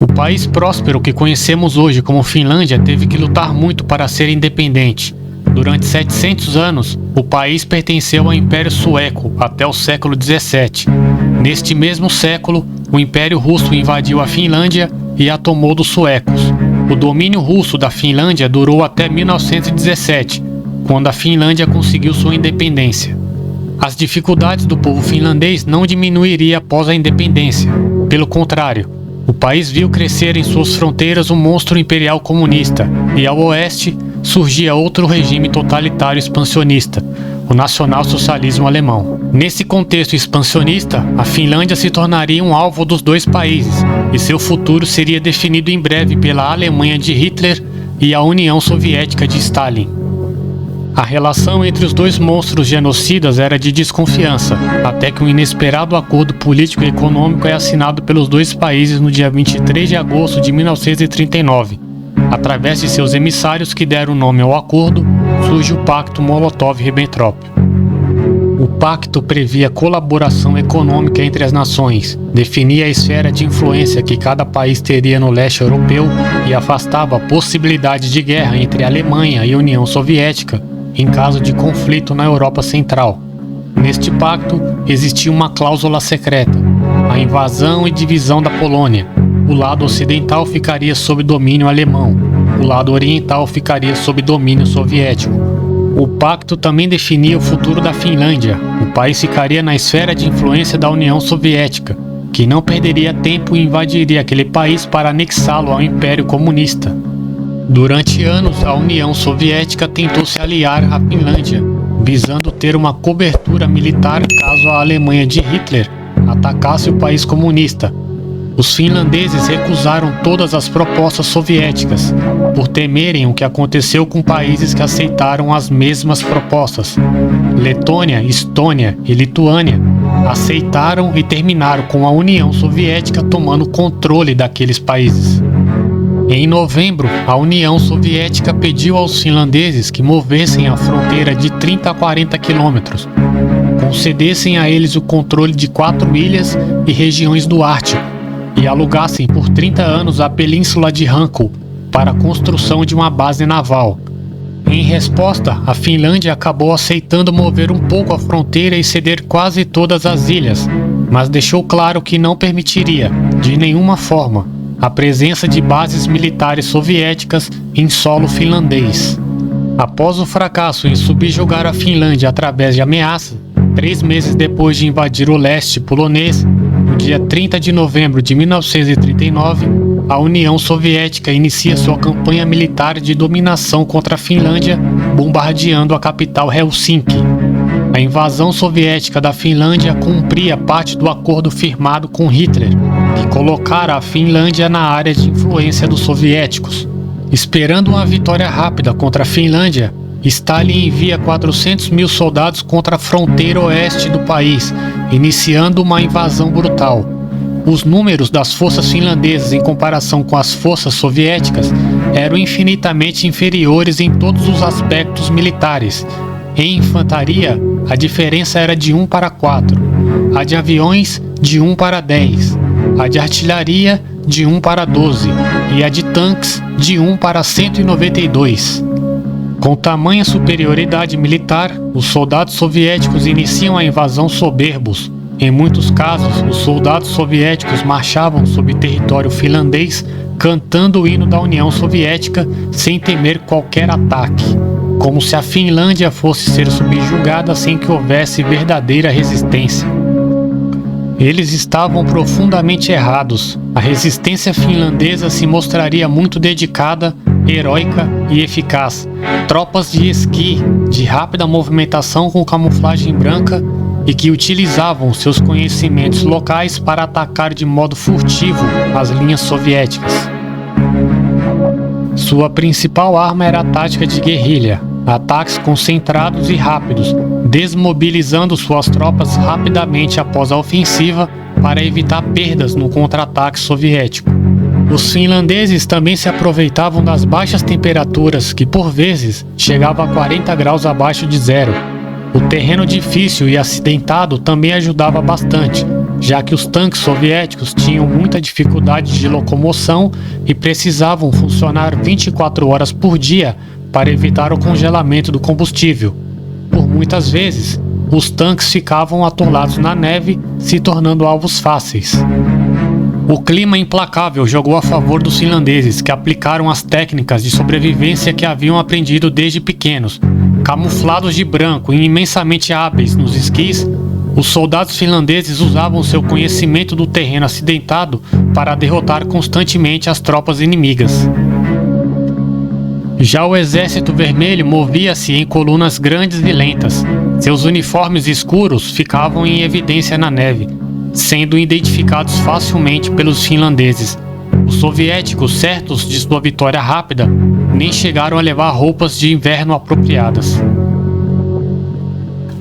O país próspero que conhecemos hoje como Finlândia teve que lutar muito para ser independente. Durante 700 anos, o país pertenceu ao Império Sueco até o século XVII. Neste mesmo século, o Império Russo invadiu a Finlândia e a tomou dos suecos. O domínio russo da Finlândia durou até 1917, quando a Finlândia conseguiu sua independência. As dificuldades do povo finlandês não diminuiriam após a independência. Pelo contrário, o país viu crescer em suas fronteiras um monstro imperial comunista, e ao oeste surgia outro regime totalitário expansionista, o nacionalsocialismo alemão. Nesse contexto expansionista, a Finlândia se tornaria um alvo dos dois países, e seu futuro seria definido em breve pela Alemanha de Hitler e a União Soviética de Stalin. A relação entre os dois monstros genocidas era de desconfiança, até que um inesperado acordo político e econômico é assinado pelos dois países no dia 23 de agosto de 1939. Através de seus emissários que deram nome ao acordo, surge o Pacto Molotov-Ribbentrop. O pacto previa colaboração econômica entre as nações, definia a esfera de influência que cada país teria no leste europeu e afastava a possibilidade de guerra entre a Alemanha e a União Soviética em caso de conflito na Europa Central. Neste pacto, existia uma cláusula secreta: a invasão e divisão da Polônia. O lado ocidental ficaria sob domínio alemão, o lado oriental ficaria sob domínio soviético. O pacto também definia o futuro da Finlândia. O país ficaria na esfera de influência da União Soviética, que não perderia tempo e invadiria aquele país para anexá-lo ao Império Comunista. Durante anos, a União Soviética tentou se aliar à Finlândia, visando ter uma cobertura militar caso a Alemanha de Hitler atacasse o país comunista. Os finlandeses recusaram todas as propostas soviéticas, por temerem o que aconteceu com países que aceitaram as mesmas propostas. Letônia, Estônia e Lituânia aceitaram e terminaram com a União Soviética tomando controle daqueles países. Em novembro, a União Soviética pediu aos finlandeses que movessem a fronteira de 30 a 40 quilômetros, concedessem a eles o controle de 4 ilhas e regiões do Ártico, e alugassem por 30 anos a península de Hanko para a construção de uma base naval. Em resposta, a Finlândia acabou aceitando mover um pouco a fronteira e ceder quase todas as ilhas, mas deixou claro que não permitiria, de nenhuma forma, a presença de bases militares soviéticas em solo finlandês. Após o fracasso em subjugar a Finlândia através de ameaças, 3 meses depois de invadir o leste polonês, no dia 30 de novembro de 1939, a União Soviética inicia sua campanha militar de dominação contra a Finlândia, bombardeando a capital Helsinki. A invasão soviética da Finlândia cumpria parte do acordo firmado com Hitler, que colocara a Finlândia na área de influência dos soviéticos. Esperando uma vitória rápida contra a Finlândia, Stalin envia 400 mil soldados contra a fronteira oeste do país, iniciando uma invasão brutal. Os números das forças finlandesas em comparação com as forças soviéticas eram infinitamente inferiores em todos os aspectos militares. Em infantaria, a diferença era de 1 para 4, a de aviões de 1 para 10, a de artilharia de 1 para 12 e a de tanques de 1 para 192. Com tamanha superioridade militar, os soldados soviéticos iniciam a invasão soberbos. Em muitos casos, os soldados soviéticos marchavam sob território finlandês, cantando o hino da União Soviética sem temer qualquer ataque, como se a Finlândia fosse ser subjugada sem que houvesse verdadeira resistência. Eles estavam profundamente errados. A resistência finlandesa se mostraria muito dedicada, heróica e eficaz. Tropas de esqui, de rápida movimentação com camuflagem branca e que utilizavam seus conhecimentos locais para atacar de modo furtivo as linhas soviéticas. Sua principal arma era a tática de guerrilha, ataques concentrados e rápidos, desmobilizando suas tropas rapidamente após a ofensiva para evitar perdas no contra-ataque soviético. Os finlandeses também se aproveitavam das baixas temperaturas, que por vezes chegavam a 40 graus abaixo de zero. O terreno difícil e acidentado também ajudava bastante, já que os tanques soviéticos tinham muita dificuldade de locomoção e precisavam funcionar 24 horas por dia para evitar o congelamento do combustível. Por muitas vezes, os tanques ficavam atolados na neve, se tornando alvos fáceis. O clima implacável jogou a favor dos finlandeses, que aplicaram as técnicas de sobrevivência que haviam aprendido desde pequenos. Camuflados de branco e imensamente hábeis nos esquis, os soldados finlandeses usavam seu conhecimento do terreno acidentado para derrotar constantemente as tropas inimigas. Já o Exército Vermelho movia-se em colunas grandes e lentas. Seus uniformes escuros ficavam em evidência na neve, sendo identificados facilmente pelos finlandeses. Os soviéticos, certos de sua vitória rápida, nem chegaram a levar roupas de inverno apropriadas.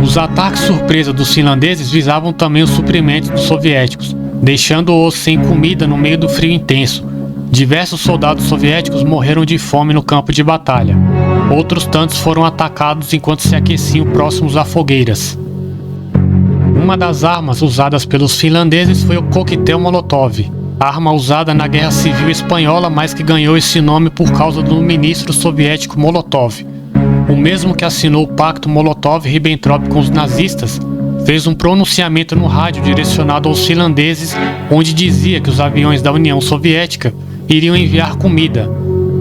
Os ataques surpresa dos finlandeses visavam também os suprimentos dos soviéticos, deixando-os sem comida no meio do frio intenso. Diversos soldados soviéticos morreram de fome no campo de batalha. Outros tantos foram atacados enquanto se aqueciam próximos a fogueiras. Uma das armas usadas pelos finlandeses foi o coquetel Molotov, arma usada na Guerra Civil Espanhola, mas que ganhou esse nome por causa do ministro soviético Molotov. O mesmo que assinou o pacto Molotov-Ribbentrop com os nazistas, fez um pronunciamento no rádio direcionado aos finlandeses, onde dizia que os aviões da União Soviética iriam enviar comida,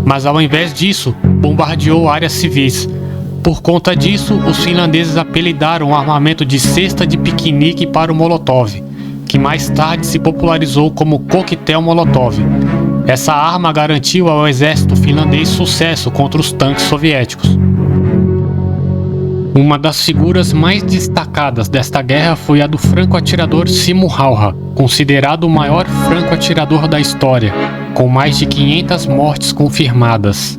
mas ao invés disso, bombardeou áreas civis. Por conta disso, os finlandeses apelidaram o armamento de cesta de piquenique para o Molotov, que mais tarde se popularizou como coquetel Molotov. Essa arma garantiu ao exército finlandês sucesso contra os tanques soviéticos. Uma das figuras mais destacadas desta guerra foi a do franco-atirador Simo Häyhä, considerado o maior franco-atirador da história, com mais de 500 mortes confirmadas.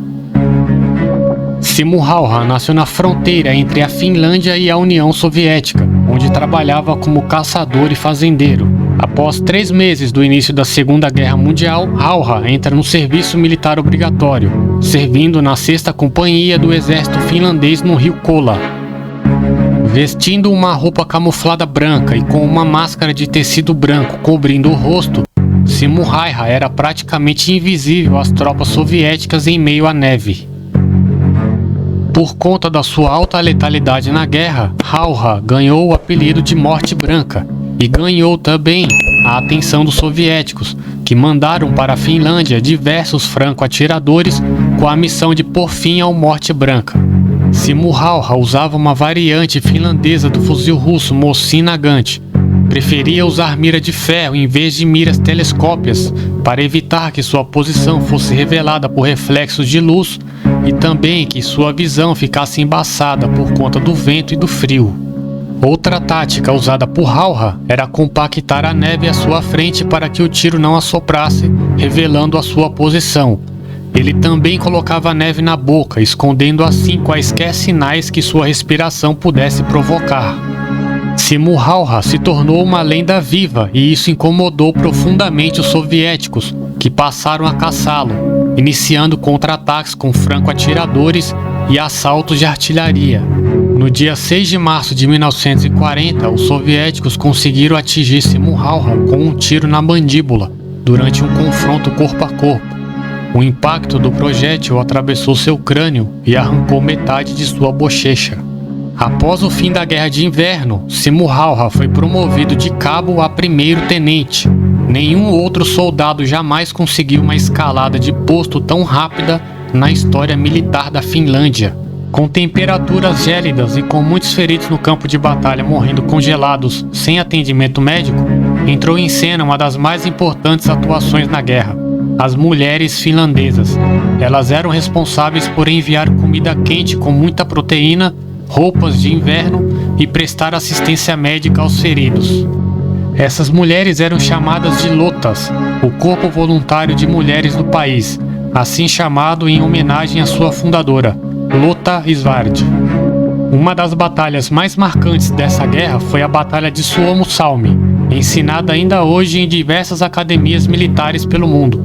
Simo Häyhä nasceu na fronteira entre a Finlândia e a União Soviética, onde trabalhava como caçador e fazendeiro. Após 3 meses do início da Segunda Guerra Mundial, Häyhä entra no serviço militar obrigatório, servindo na 6ª Companhia do Exército Finlandês no rio Kola. Vestindo uma roupa camuflada branca e com uma máscara de tecido branco cobrindo o rosto, Simo Häyhä era praticamente invisível às tropas soviéticas em meio à neve. Por conta da sua alta letalidade na guerra, Häyhä ganhou o apelido de Morte Branca e ganhou também a atenção dos soviéticos, que mandaram para a Finlândia diversos franco-atiradores com a missão de pôr fim ao Morte Branca. Simo Häyhä usava uma variante finlandesa do fuzil russo Mosin Nagant. Preferia usar mira de ferro em vez de miras telescópicas para evitar que sua posição fosse revelada por reflexos de luz e também que sua visão ficasse embaçada por conta do vento e do frio. Outra tática usada por Häyhä era compactar a neve à sua frente para que o tiro não assoprasse, revelando a sua posição. Ele também colocava a neve na boca, escondendo assim quaisquer sinais que sua respiração pudesse provocar. Simo Häyhä se tornou uma lenda viva e isso incomodou profundamente os soviéticos, que passaram a caçá-lo, iniciando contra-ataques com franco-atiradores e assaltos de artilharia. No dia 6 de março de 1940, os soviéticos conseguiram atingir Simo Häyhä com um tiro na mandíbula, durante um confronto corpo a corpo. O impacto do projétil atravessou seu crânio e arrancou metade de sua bochecha. Após o fim da Guerra de Inverno, Simo Häyhä foi promovido de cabo a primeiro-tenente. Nenhum outro soldado jamais conseguiu uma escalada de posto tão rápida na história militar da Finlândia. Com temperaturas gélidas e com muitos feridos no campo de batalha morrendo congelados sem atendimento médico, entrou em cena uma das mais importantes atuações na guerra: as mulheres finlandesas. Elas eram responsáveis por enviar comida quente com muita proteína, roupas de inverno e prestar assistência médica aos feridos. Essas mulheres eram chamadas de Lotas, o corpo voluntário de mulheres do país, assim chamado em homenagem à sua fundadora, Lotta Svärd. Uma das batalhas mais marcantes dessa guerra foi a Batalha de Suomussalmi, ensinada ainda hoje em diversas academias militares pelo mundo.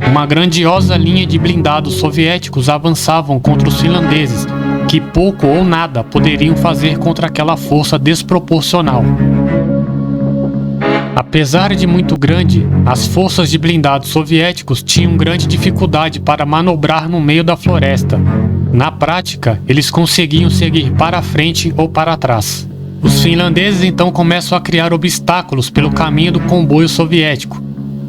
Uma grandiosa linha de blindados soviéticos avançavam contra os finlandeses, que pouco ou nada poderiam fazer contra aquela força desproporcional. Apesar de muito grande, as forças de blindados soviéticos tinham grande dificuldade para manobrar no meio da floresta. Na prática, eles conseguiam seguir para frente ou para trás. Os finlandeses então começam a criar obstáculos pelo caminho do comboio soviético,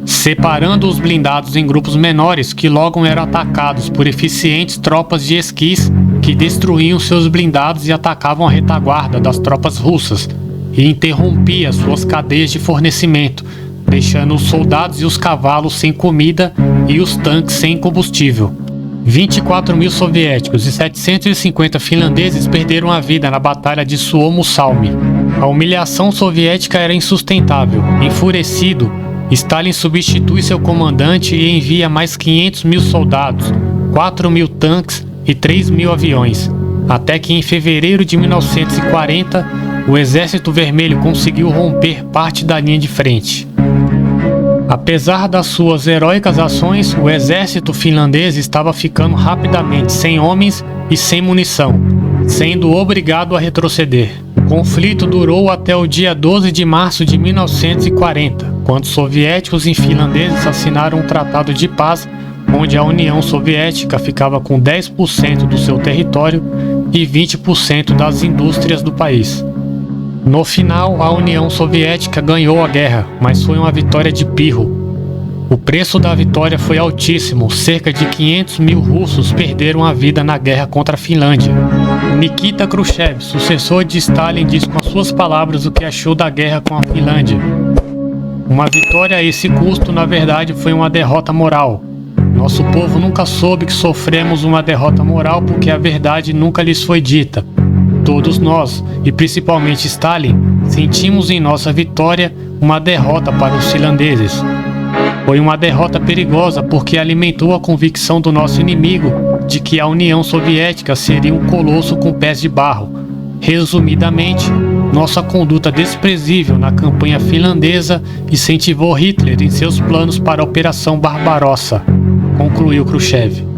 separando os blindados em grupos menores que logo eram atacados por eficientes tropas de esquis que destruíam seus blindados e atacavam a retaguarda das tropas russas e interrompia suas cadeias de fornecimento, deixando os soldados e os cavalos sem comida e os tanques sem combustível. 24 mil soviéticos e 750 finlandeses perderam a vida na Batalha de Suomussalmi. A humilhação soviética era insustentável. Enfurecido, Stalin substitui seu comandante e envia mais 500 mil soldados, 4 mil tanques e 3 mil aviões, até que em fevereiro de 1940, o Exército Vermelho conseguiu romper parte da linha de frente. Apesar das suas heróicas ações, o exército finlandês estava ficando rapidamente sem homens e sem munição, sendo obrigado a retroceder. O conflito durou até o dia 12 de março de 1940, quando soviéticos e finlandeses assinaram um tratado de paz, onde a União Soviética ficava com 10% do seu território e 20% das indústrias do país. No final, a União Soviética ganhou a guerra, mas foi uma vitória de pirro. O preço da vitória foi altíssimo, cerca de 500 mil russos perderam a vida na guerra contra a Finlândia. Nikita Khrushchev, sucessor de Stalin, disse com as suas palavras o que achou da guerra com a Finlândia. Uma vitória a esse custo, na verdade, foi uma derrota moral. Nosso povo nunca soube que sofremos uma derrota moral porque a verdade nunca lhes foi dita. Todos nós, e principalmente Stalin, sentimos em nossa vitória uma derrota para os finlandeses. Foi uma derrota perigosa porque alimentou a convicção do nosso inimigo de que a União Soviética seria um colosso com pés de barro. Resumidamente, nossa conduta desprezível na campanha finlandesa incentivou Hitler em seus planos para a Operação Barbarossa, concluiu Khrushchev.